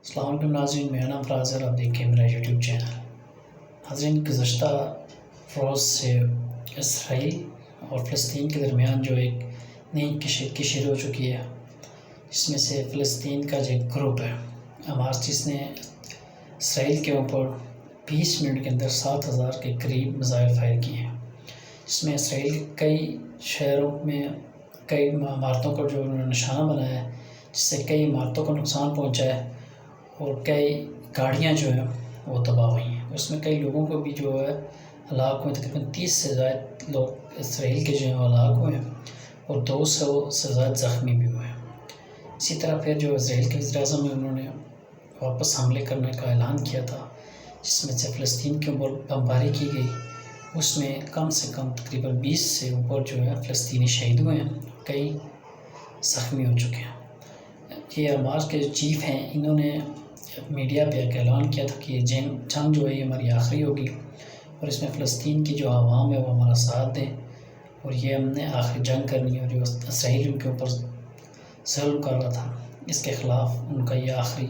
السلام علیکم ناظرین، میرا نام فراز ہے اور آپ دیکھیں میرا یوٹیوب چینل۔ ناظرین، گزشتہ روز سے اسرائیل اور فلسطین کے درمیان جو ایک نئی کشیدگی شروع ہو چکی ہے، جس میں سے فلسطین کا جو ایک گروپ ہے امارچس نے اسرائیل کے اوپر 20 منٹ کے اندر 7,000 کے قریب میزائل فائر کیے ہیں، جس میں اسرائیل کے کئی شہروں میں کئی عمارتوں کو جو انہوں نے نشانہ بنایا ہے، جس سے کئی عمارتوں کو نقصان پہنچا ہے اور کئی گاڑیاں جو ہیں وہ تباہ ہوئی ہیں۔ اس میں کئی لوگوں کو بھی جو ہے ہلاک ہوئے، تقریباً 30 سے زائد لوگ اسرائیل کے جو ہیں ہلاک ہوئے ہیں اور 200 سے زائد زخمی بھی ہوئے ہیں۔ اسی طرح پھر جو اسرائیل کے وزیر اعظم ہیں، انہوں نے واپس حملے کرنے کا اعلان کیا تھا، جس میں سے فلسطین کے اوپر بمباری کی گئی۔ اس میں کم سے کم تقریباً 20 سے اوپر جو ہے فلسطینی شہید ہوئے ہیں، کئی زخمی ہو چکے ہیں۔ یہ حماس کے جو چیف ہیں، انہوں نے میڈیا پہ ایک اعلان کیا تھا کہ یہ جنگ جو ہے یہ ہماری آخری ہوگی اور اس میں فلسطین کی جو عوام ہے وہ ہمارا ساتھ دیں اور یہ ہم نے آخری جنگ کرنی ہے، اور جو اسرائیل ان کے اوپر ظلم کر رہا تھا اس کے خلاف ان کا یہ آخری